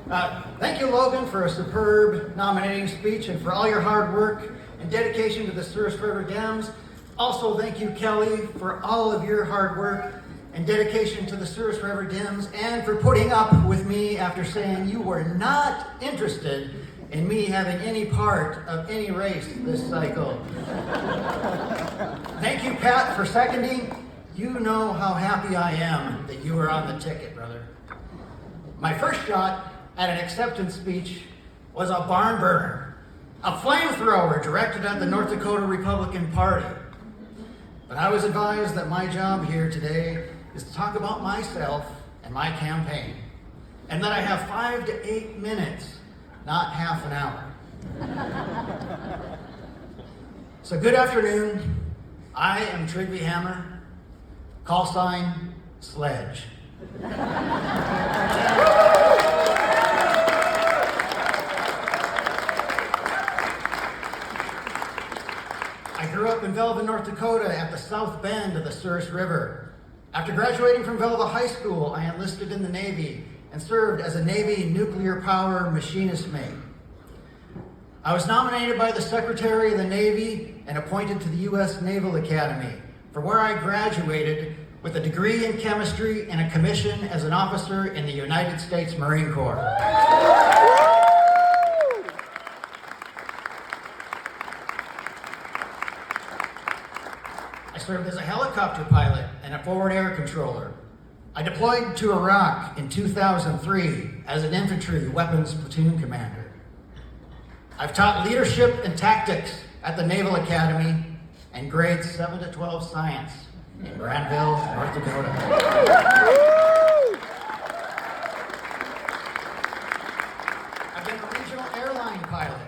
Thank you, Logan, for a superb nominating speech and for all your hard work and dedication to the Souris River Dems. Also, thank you, Kelly, for all of your hard work and dedication to the Souris River Dems and for putting up with me after saying you were not interested in me having any part of any race this cycle. Thank you, Pat, for seconding. You know how happy I am that you were on the ticket, brother. My first shot at an acceptance speech was a barn burner, a flamethrower directed at the North Dakota Republican Party. But I was advised that my job here today is to talk about myself and my campaign, and that I have 5 to 8 minutes, not half an hour. So good afternoon. I am Trygve Hammer, call sign Sledge. I grew up in Velva, North Dakota at the south bend of the Souris River. After graduating from Velva High School, I enlisted in the Navy and served as a Navy nuclear power machinist mate. I was nominated by the Secretary of the Navy and appointed to the U.S. Naval Academy, for where I graduated with a degree in chemistry and a commission as an officer in the United States Marine Corps. I served as a helicopter pilot and a forward air controller. I deployed to Iraq in 2003 as an infantry weapons platoon commander. I've taught leadership and tactics at the Naval Academy and grades 7 to 12 science in Granville, North Dakota. I've been a regional airline pilot,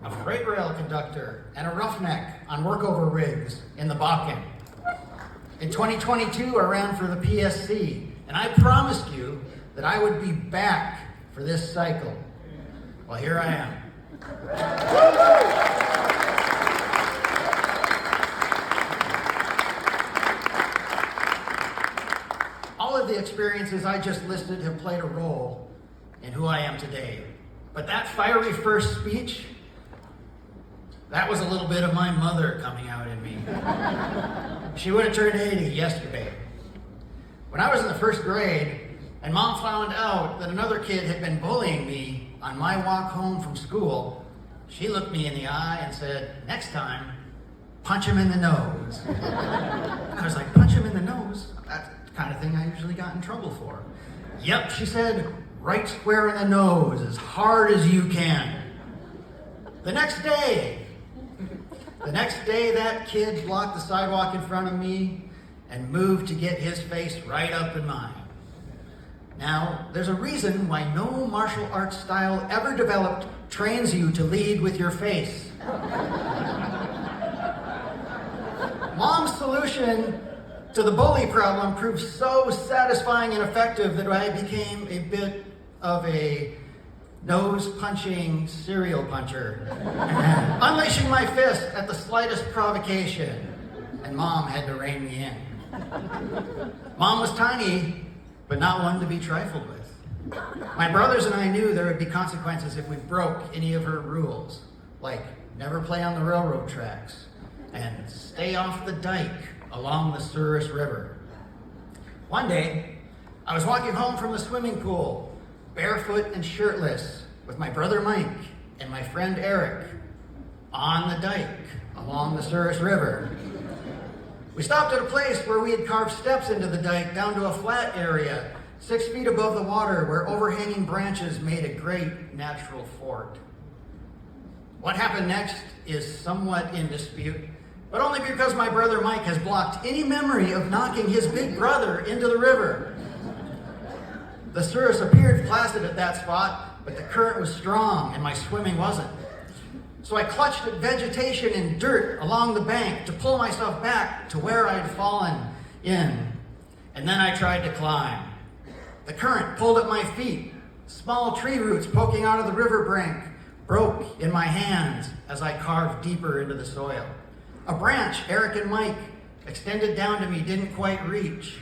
a freight rail conductor, and a roughneck on workover rigs in the Bakken. In 2022, I ran for the PSC, and I promised you that I would be back for this cycle. Well, here I am. All of the experiences I just listed have played a role in who I am today. But that fiery first speech, that was a little bit of my mother coming out in me. She would have turned 80 yesterday. When I was in the first grade, and Mom found out that another kid had been bullying me on my walk home from school, she looked me in the eye and said, "Next time, punch him in the nose." I was like, punch him in the nose? That's the kind of thing I usually got in trouble for. Yep, she said, right square in the nose, as hard as you can. The next day, that kid blocked the sidewalk in front of me and moved to get his face right up in mine. Now, there's a reason why no martial arts style ever developed trains you to lead with your face. Mom's solution to the bully problem proved so satisfying and effective that I became a bit of a nose-punching serial puncher, unleashing my fist at the slightest provocation, and Mom had to rein me in. Mom was tiny, but not one to be trifled with. My brothers and I knew there would be consequences if we broke any of her rules, like never play on the railroad tracks and stay off the dike along the Souris River. One day, I was walking home from the swimming pool, barefoot and shirtless, with my brother Mike and my friend Eric on the dike along the Souris River. We stopped at a place where we had carved steps into the dike down to a flat area 6 feet above the water where overhanging branches made a great natural fort. What happened next is somewhat in dispute, but only because my brother Mike has blocked any memory of knocking his big brother into the river. The Souris appeared placid at that spot, but the current was strong and my swimming wasn't. So I clutched at vegetation and dirt along the bank to pull myself back to where I'd fallen in, and then I tried to climb. The current pulled at my feet. Small tree roots poking out of the river brink broke in my hands as I carved deeper into the soil. A branch Eric and Mike extended down to me didn't quite reach.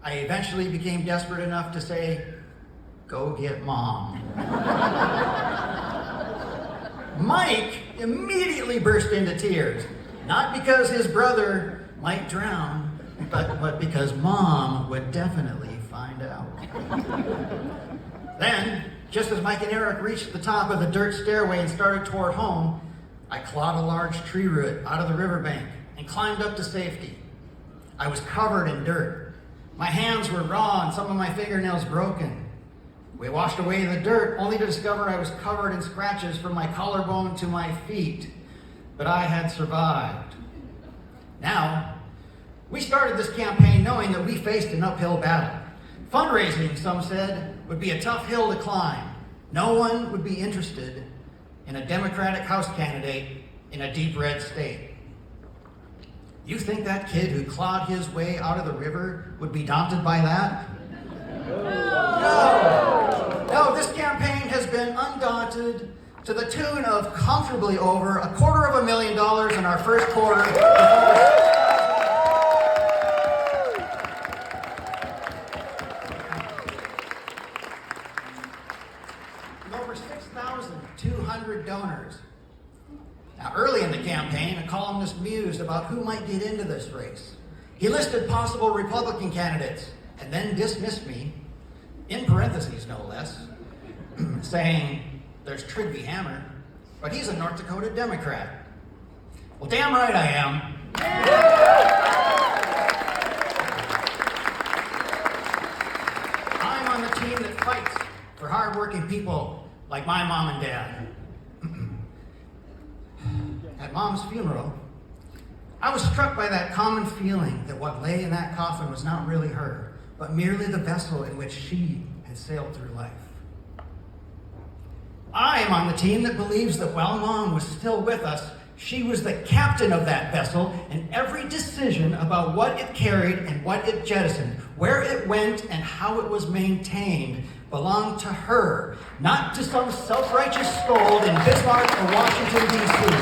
I eventually became desperate enough to say, go get mom. Mike immediately burst into tears, not because his brother might drown, but because mom would definitely find out. Then, just as Mike and Eric reached the top of the dirt stairway and started toward home, I clawed a large tree root out of the riverbank and climbed up to safety. I was covered in dirt. My hands were raw and some of my fingernails broken. We washed away the dirt, only to discover I was covered in scratches from my collarbone to my feet. But I had survived. Now, we started this campaign knowing that we faced an uphill battle. Fundraising, some said, would be a tough hill to climb. No one would be interested in a Democratic House candidate in a deep red state. You think that kid who clawed his way out of the river would be daunted by that? No, this campaign has been undaunted to the tune of comfortably over $250,000 in our first quarter. With over 6,200 donors. Now, early in the campaign, a columnist mused about who might get into this race. He listed possible Republican candidates and then dismissed me, in parentheses no less, saying, there's Trygve Hammer, but he's a North Dakota Democrat. Well, damn right I am. I'm on the team that fights for hardworking people like my mom and dad. At Mom's funeral, I was struck by that common feeling that what lay in that coffin was not really her, but merely the vessel in which she had sailed through life. I am on the team that believes that while Mom was still with us, she was the captain of that vessel, and every decision about what it carried and what it jettisoned, where it went and how it was maintained, belonged to her, not to some self-righteous scold in Bismarck or Washington, D.C.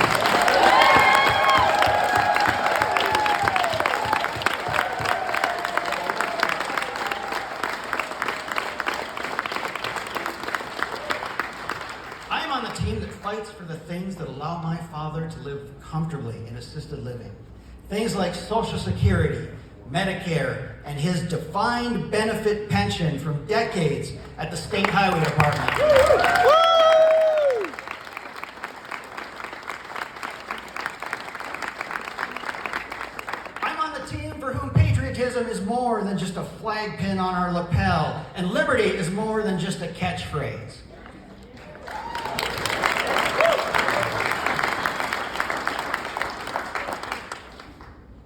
I'm on the team that fights for the things that allow my father to live comfortably in assisted living. Things like Social Security, Medicare, and his defined benefit pension from decades at the State Highway Department. I'm on the team for whom patriotism is more than just a flag pin on our lapel, and liberty is more than just a catchphrase.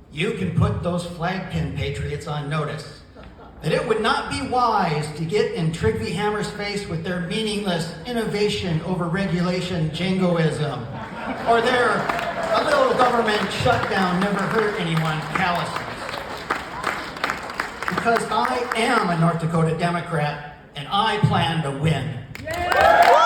You can put those flag pin patriots on notice that it would not be wise to get in Trygve Hammer's face with their meaningless innovation over regulation jingoism, or their a little government shutdown never hurt anyone callousness. Because I am a North Dakota Democrat and I plan to win. Yeah!